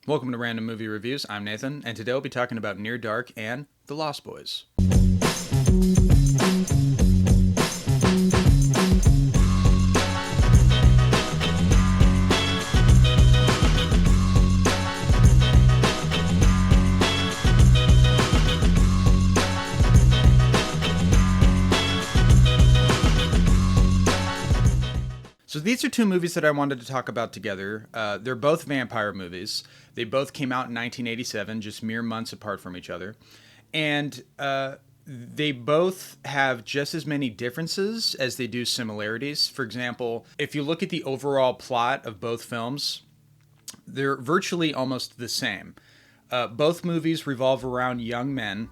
Welcome to Random Movie Reviews. I'm Nathan, and today we'll be talking about Near Dark and The Lost Boys. So these are two movies that I wanted to talk about together. They're both vampire movies. They both came out in 1987, just mere months apart from each other. And they both have just as many differences as they do similarities. For example, if you look at the overall plot of both films, they're virtually almost the same. Both movies revolve around young men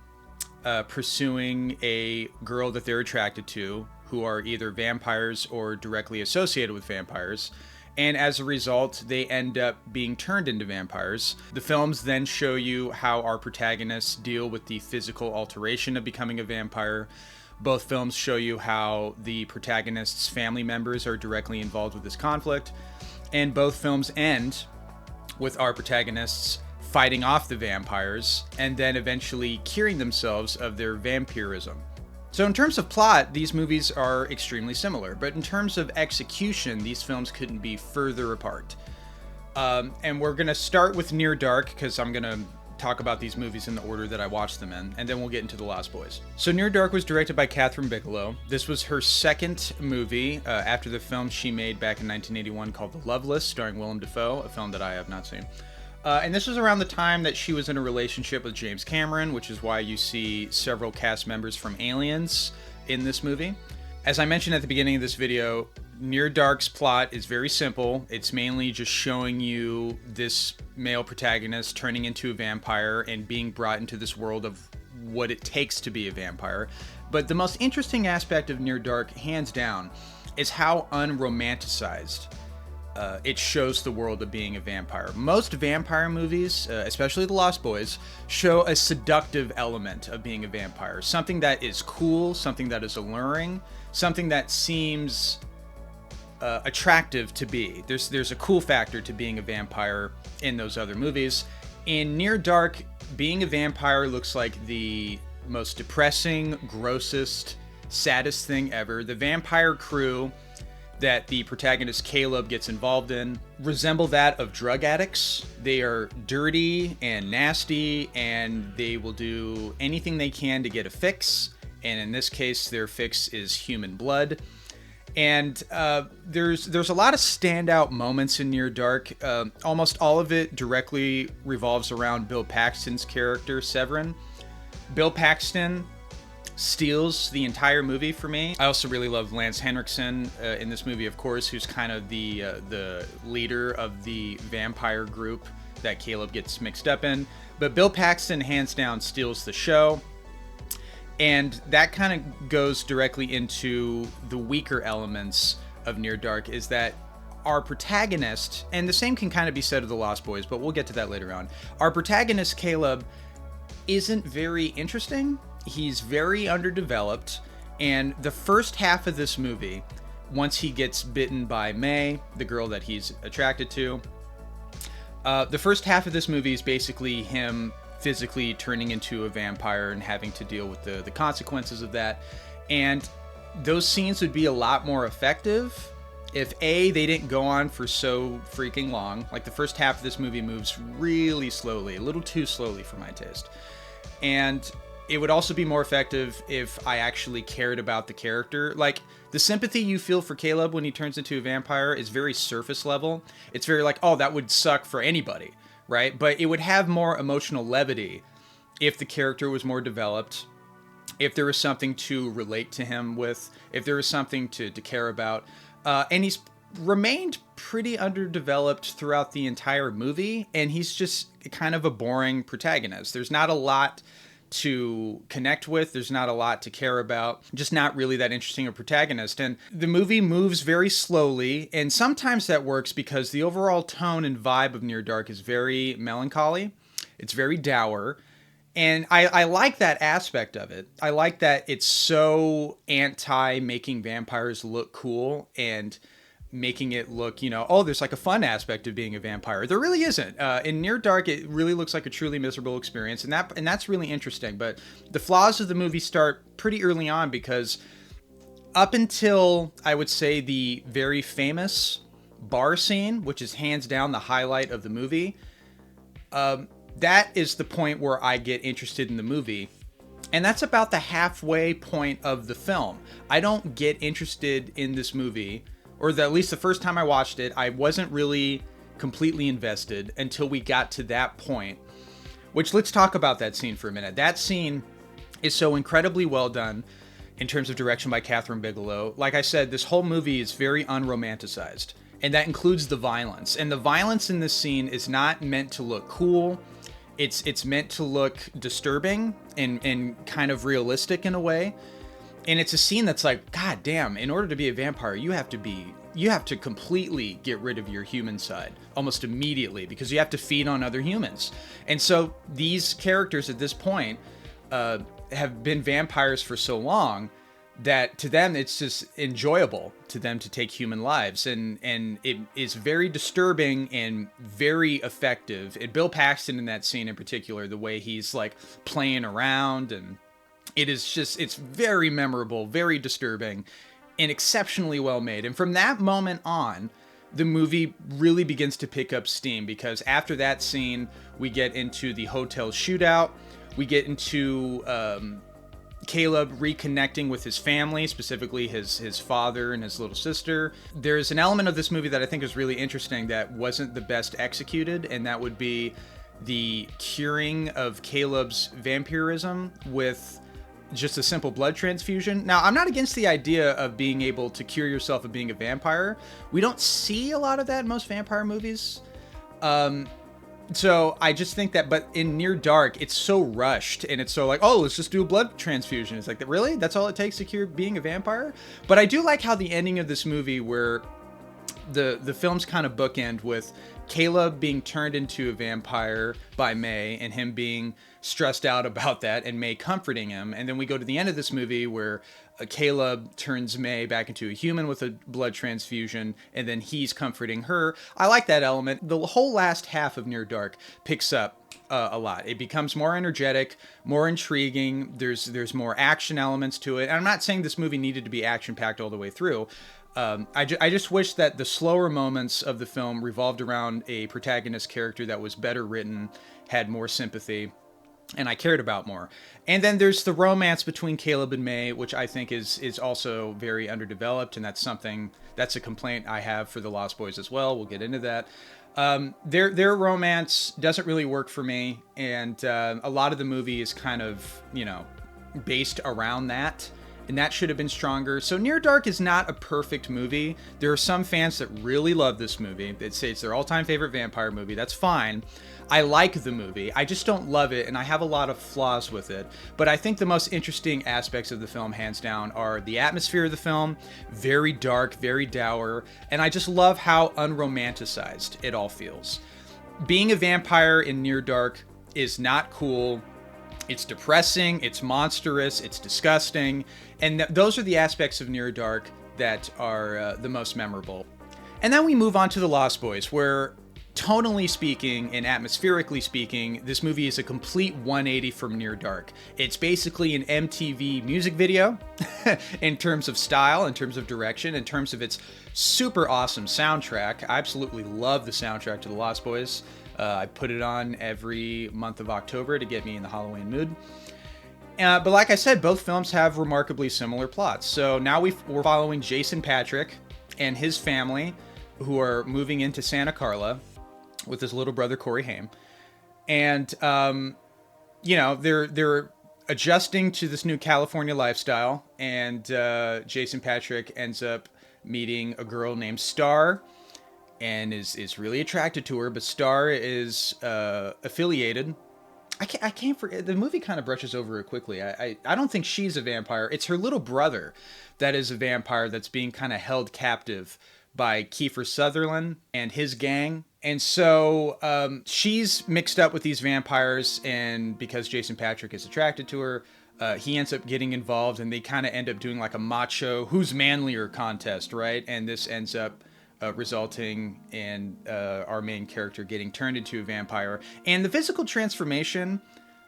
pursuing a girl that they're attracted to, who are either vampires or directly associated with vampires. And as a result, they end up being turned into vampires. The films then show you how our protagonists deal with the physical alteration of becoming a vampire. Both films show you how the protagonist's family members are directly involved with this conflict. And both films end with our protagonists fighting off the vampires and then eventually curing themselves of their vampirism. So in terms of plot, these movies are extremely similar, but in terms of execution, these films couldn't be further apart. And we're going to start with Near Dark, because I'm going to talk about these movies in the order that I watched them in, and then we'll get into The Lost Boys. So Near Dark was directed by Catherine Bigelow. This was her second movie after the film she made back in 1981 called The Love List, starring Willem Dafoe, a film that I have not seen. And this was around the time that she was in a relationship with James Cameron, which is why you see several cast members from Aliens in this movie. As I mentioned at the beginning of this video, Near Dark's plot is very simple. It's mainly just showing you this male protagonist turning into a vampire and being brought into this world of what it takes to be a vampire. But the most interesting aspect of Near Dark, hands down, is how unromanticized it shows the world of being a vampire. Most vampire movies, especially The Lost Boys, show a seductive element of being a vampire. Something that is cool, something that is alluring, something that seems attractive to be. There's a cool factor to being a vampire in those other movies. In Near Dark, being a vampire looks like the most depressing, grossest, saddest thing ever. The vampire crew that the protagonist Caleb gets involved in resemble that of drug addicts. They are dirty and nasty, and they will do anything they can to get a fix. And in this case, their fix is human blood. And there's a lot of standout moments in Near Dark. Almost all of it directly revolves around Bill Paxton's character, Severin. Bill Paxton steals the entire movie for me. I also really love Lance Henriksen in this movie, of course, who's kind of the leader of the vampire group that Caleb gets mixed up in. But Bill Paxton, hands down, steals the show. And that kind of goes directly into the weaker elements of Near Dark, is that our protagonist, and the same can kind of be said of The Lost Boys, but we'll get to that later on. Our protagonist, Caleb, isn't very interesting. He's very underdeveloped, and the first half of this movie, once he gets bitten by May, the girl that he's attracted to, the first half of this movie is basically him physically turning into a vampire and having to deal with the consequences of that. And those scenes would be a lot more effective if they didn't go on for so freaking long. Like, the first half of this movie moves really slowly, a little too slowly for my taste. And it would also be more effective if I actually cared about the character. Like, the sympathy you feel for Caleb when he turns into a vampire is very surface level. It's very like, oh, that would suck for anybody, right? But it would have more emotional levity if the character was more developed, if there was something to relate to him with, if there was something to care about. And he's remained pretty underdeveloped throughout the entire movie, and he's just kind of a boring protagonist. There's not a lot to connect with. There's not a lot to care about. Just not really that interesting a protagonist. And the movie moves very slowly, and sometimes that works because the overall tone and vibe of Near Dark is very melancholy. It's very dour. And I like that aspect of it. I like that it's so anti making vampires look cool and making it look, oh, there's like a fun aspect of being a vampire. There really isn't. In Near Dark, it really looks like a truly miserable experience, and that's really interesting. But the flaws of the movie start pretty early on, because up until, I would say, the very famous bar scene, which is hands down the highlight of the movie, that is the point where I get interested in the movie. And that's about the halfway point of the film. I don't get interested in this movie, or at least the first time I watched it, I wasn't really completely invested until we got to that point. Which, let's talk about that scene for a minute. That scene is so incredibly well done in terms of direction by Catherine Bigelow. Like I said, this whole movie is very unromanticized, and that includes the violence. And the violence in this scene is not meant to look cool. It's meant to look disturbing and kind of realistic in a way. And it's a scene that's like, God damn, in order to be a vampire, you have to completely get rid of your human side almost immediately, because you have to feed on other humans. And so these characters at this point have been vampires for so long that to them it's just enjoyable to them to take human lives, and it is very disturbing and very effective. And Bill Paxton in that scene in particular, the way he's like playing around, and it's very memorable, very disturbing, and exceptionally well made. And from that moment on, the movie really begins to pick up steam, because after that scene, we get into the hotel shootout. We get into Caleb reconnecting with his family, specifically his father and his little sister. There's an element of this movie that I think is really interesting that wasn't the best executed, and that would be the curing of Caleb's vampirism with just a simple blood transfusion. Now, I'm not against the idea of being able to cure yourself of being a vampire. We don't see a lot of that in most vampire movies. So I just think that, but in Near Dark, it's so rushed, and it's so like, oh, let's just do a blood transfusion. It's like, really? That's all it takes to cure being a vampire? But I do like how the ending of this movie, where the films kind of bookend with Caleb being turned into a vampire by May, and him being stressed out about that, and May comforting him. And then we go to the end of this movie where Caleb turns May back into a human with a blood transfusion, and then he's comforting her. I like that element. The whole last half of Near Dark picks up a lot. It becomes more energetic, more intriguing. There's more action elements to it. And I'm not saying this movie needed to be action-packed all the way through. I just wish that the slower moments of the film revolved around a protagonist character that was better written, had more sympathy, and I cared about more. And then there's the romance between Caleb and May, which I think is also very underdeveloped, and that's a complaint I have for the Lost Boys as well. We'll get into that. Their romance doesn't really work for me, and a lot of the movie is kind of, based around that, and that should have been stronger. So Near Dark is not a perfect movie. There are some fans that really love this movie. They say it's their all-time favorite vampire movie. That's fine. I like the movie. I just don't love it, and I have a lot of flaws with it. But I think the most interesting aspects of the film, hands down, are the atmosphere of the film. Very dark, very dour, and I just love how unromanticized it all feels. Being a vampire in Near Dark is not cool. It's depressing, it's monstrous, it's disgusting, and those are the aspects of Near Dark that are the most memorable. And then we move on to The Lost Boys, where tonally speaking and atmospherically speaking, this movie is a complete 180 from Near Dark. It's basically an MTV music video in terms of style, in terms of direction, in terms of its super awesome soundtrack. I absolutely love the soundtrack to The Lost Boys. I put it on every month of October to get me in the Halloween mood. But like I said, both films have remarkably similar plots. So now we're following Jason Patrick and his family, who are moving into Santa Carla with his little brother Corey Haim. And, they're adjusting to this new California lifestyle. And Jason Patrick ends up meeting a girl named Star, and is really attracted to her, but Star is affiliated. I can't forget, the movie kind of brushes over it quickly. I don't think she's a vampire. It's her little brother that is a vampire that's being kind of held captive by Kiefer Sutherland and his gang. And so she's mixed up with these vampires, and because Jason Patrick is attracted to her, he ends up getting involved, and they kind of end up doing like a macho, who's manlier contest, right? And this ends up resulting in our main character getting turned into a vampire. And the physical transformation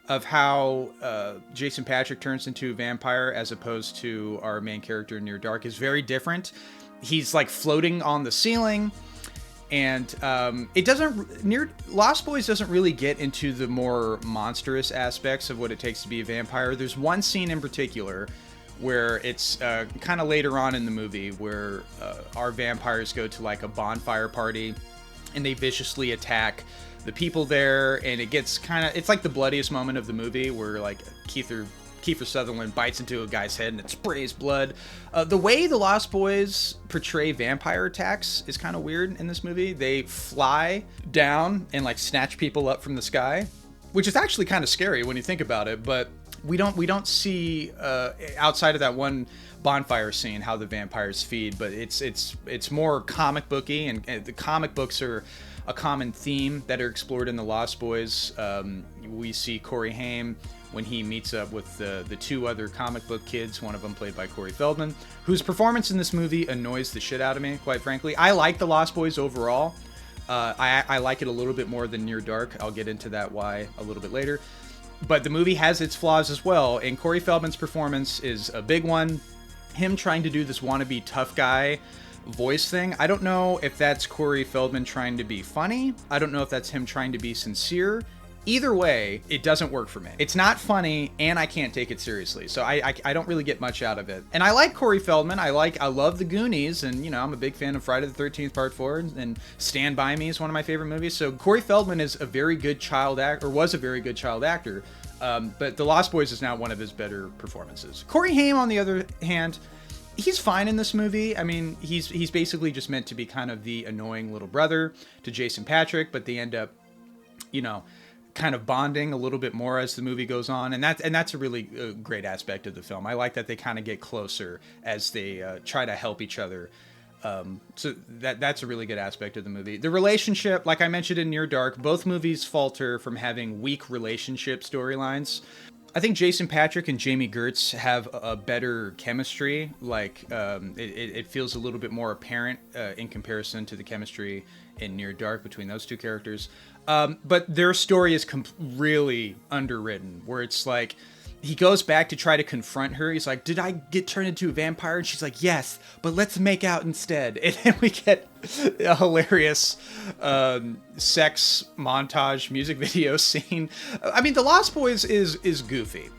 of how Jason Patric turns into a vampire as opposed to our main character in Near Dark is very different. He's like floating on the ceiling, and it doesn't Lost Boys doesn't really get into the more monstrous aspects of what it takes to be a vampire. There's one scene in particular where it's kind of later on in the movie where our vampires go to like a bonfire party and they viciously attack the people there, and it gets it's like the bloodiest moment of the movie where like Kiefer Sutherland bites into a guy's head and it sprays blood. The way the Lost Boys portray vampire attacks is kind of weird in this movie. They fly down and like snatch people up from the sky, which is actually kind of scary when you think about it, but we don't see outside of that one bonfire scene how the vampires feed, but it's more comic booky, and the comic books are a common theme that are explored in the Lost Boys. We see Corey Haim when he meets up with the two other comic book kids, one of them played by Corey Feldman, whose performance in this movie annoys the shit out of me, quite frankly. I like the Lost Boys overall. I like it a little bit more than Near Dark. I'll get into that why a little bit later. But the movie has its flaws as well, and Corey Feldman's performance is a big one. Him trying to do this wannabe tough guy voice thing, I don't know if that's Corey Feldman trying to be funny. I don't know if that's him trying to be sincere. Either way, it doesn't work for me. It's not funny, and I can't take it seriously, so I don't really get much out of it. And I like Corey Feldman. I love The Goonies, and I'm a big fan of Friday the 13th Part 4, and Stand By Me is one of my favorite movies. So Corey Feldman is a very good child actor, or was a very good child actor. But The Lost Boys is now one of his better performances. Corey Haim, on the other hand, he's fine in this movie. I mean, he's basically just meant to be kind of the annoying little brother to Jason Patric, but they end up, kind of bonding a little bit more as the movie goes on, and that's a really great aspect of the film. I like that they kind of get closer as they try to help each other. So that's a really good aspect of the movie. The relationship, like I mentioned in Near Dark, both movies falter from having weak relationship storylines. I think Jason Patric and Jamie Gertz have a better chemistry. Like, it feels a little bit more apparent in comparison to the chemistry in Near Dark between those two characters. But their story is really underwritten, where it's like, he goes back to try to confront her. He's like, did I get turned into a vampire? And she's like, yes, but let's make out instead. And then we get a hilarious sex montage music video scene. I mean, The Lost Boys is goofy,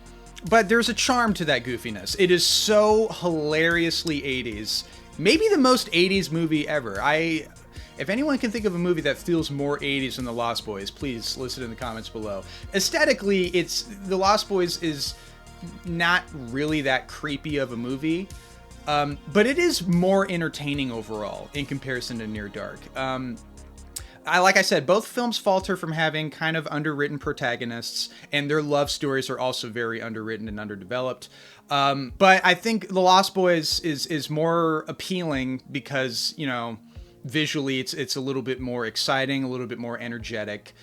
but there's a charm to that goofiness. It is so hilariously 80s. Maybe the most 80s movie ever. If anyone can think of a movie that feels more 80s than The Lost Boys, please list it in the comments below. Aesthetically, The Lost Boys is not really that creepy of a movie, but it is more entertaining overall in comparison to Near Dark. Like I said, both films falter from having kind of underwritten protagonists, and their love stories are also very underwritten and underdeveloped. But I think The Lost Boys is more appealing because, visually it's a little bit more exciting, a little bit more energetic.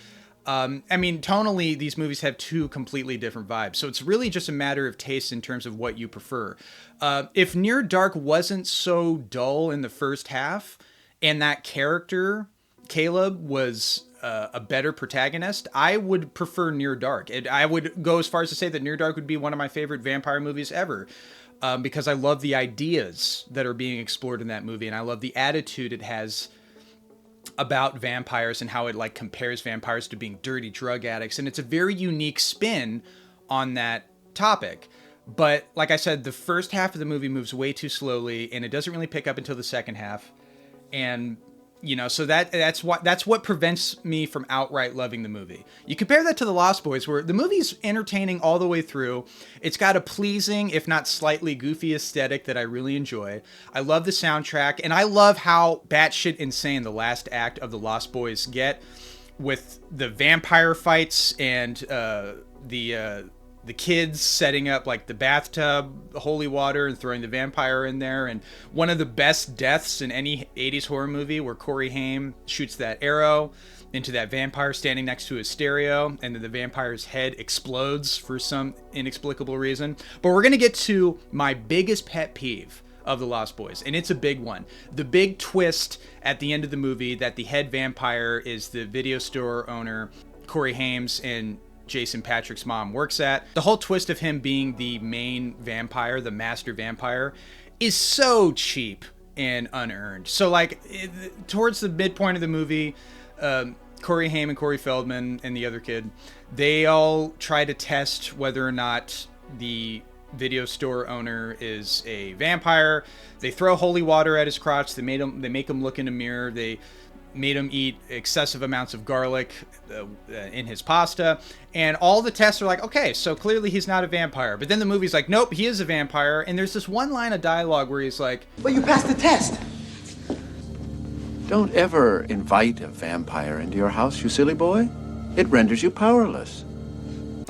I mean, tonally, these movies have two completely different vibes, so it's really just a matter of taste in terms of what you prefer. If Near Dark wasn't so dull in the first half, and that character, Caleb, was a better protagonist, I would prefer Near Dark. I would go as far as to say that Near Dark would be one of my favorite vampire movies ever. Because I love the ideas that are being explored in that movie, and I love the attitude it has about vampires and how it like compares vampires to being dirty drug addicts, and it's a very unique spin on that topic. But like I said, the first half of the movie moves way too slowly, and it doesn't really pick up until the second half, and so that's what prevents me from outright loving the movie. You compare that to The Lost Boys, where the movie's entertaining all the way through. It's got a pleasing, if not slightly goofy aesthetic that I really enjoy. I love the soundtrack, and I love how batshit insane the last act of The Lost Boys get, with the vampire fights and the kids setting up like the bathtub, holy water, and throwing the vampire in there. And one of the best deaths in any 80s horror movie, where Corey Haim shoots that arrow into that vampire standing next to his stereo, and then the vampire's head explodes for some inexplicable reason. But we're going to get to my biggest pet peeve of The Lost Boys, and it's a big one. The big twist at the end of the movie that the head vampire is the video store owner Corey Haim and Jason Patric's mom works at. The whole twist of him being the main vampire, the master vampire, is so cheap and unearned. So like towards the midpoint of the movie, Corey Haim and Corey Feldman and the other kid, they all try to test whether or not the video store owner is a vampire. They throw holy water at his crotch. They make him look in a mirror. They made him eat excessive amounts of garlic in his pasta, and all the tests are like, okay, so clearly he's not a vampire. But then the movie's like, nope, he is a vampire. And there's this one line of dialogue where he's like, but you passed the test. Don't ever invite a vampire into your house, you silly boy. It renders you powerless.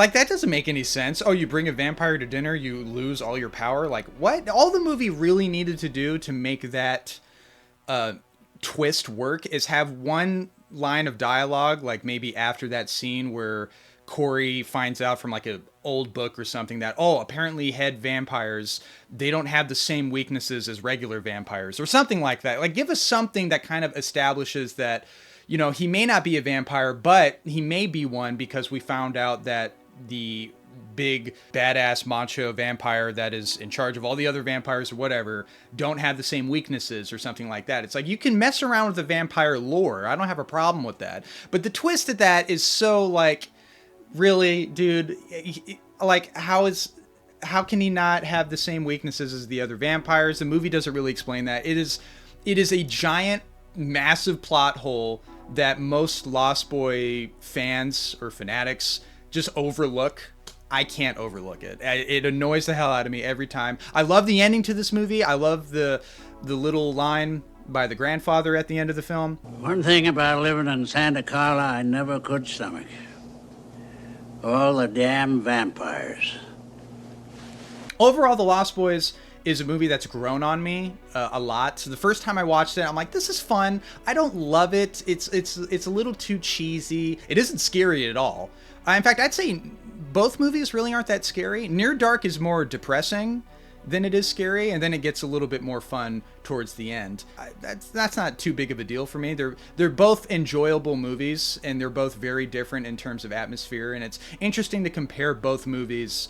like, that doesn't make any sense. Oh, you bring a vampire to dinner, you lose all your power. Like, what? All the movie really needed to do to make that twist work is have one line of dialogue, like maybe after that scene where Corey finds out from like an old book or something that, oh, apparently head vampires, they don't have the same weaknesses as regular vampires or something like that. Like, give us something that kind of establishes that, you know, he may not be a vampire, but he may be one because we found out that the big badass macho vampire that is in charge of all the other vampires or whatever don't have the same weaknesses or something like that. It's like, you can mess around with the vampire lore. I don't have a problem with that. But the twist of that is so like, really, dude, like, how can he not have the same weaknesses as the other vampires? The movie doesn't really explain that. It is a giant, massive plot hole that most Lost Boy fans or fanatics just overlook. I can't overlook it. It annoys the hell out of me every time. I love the ending to this movie. I love the little line by the grandfather at the end of the film. One thing about living in Santa Carla I never could stomach. All the damn vampires. Overall, The Lost Boys is a movie that's grown on me a lot. So the first time I watched it, I'm like, this is fun. I don't love it. It's a little too cheesy. It isn't scary at all. In fact, I'd say both movies really aren't that scary. Near Dark is more depressing than it is scary, and then it gets a little bit more fun towards the end. That's not too big of a deal for me. They're both enjoyable movies, and they're both very different in terms of atmosphere, and it's interesting to compare both movies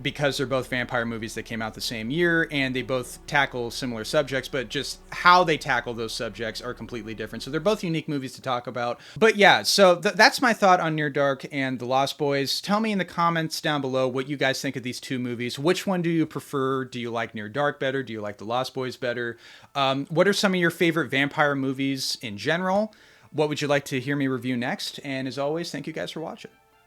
because they're both vampire movies that came out the same year, and they both tackle similar subjects, but just how they tackle those subjects are completely different. So they're both unique movies to talk about. But yeah, so that's my thought on Near Dark and The Lost Boys. Tell me in the comments down below what you guys think of these two movies. Which one do you prefer? Do you like Near Dark better? Do you like The Lost Boys better? What are some of your favorite vampire movies in general? What would you like to hear me review next? And as always, thank you guys for watching.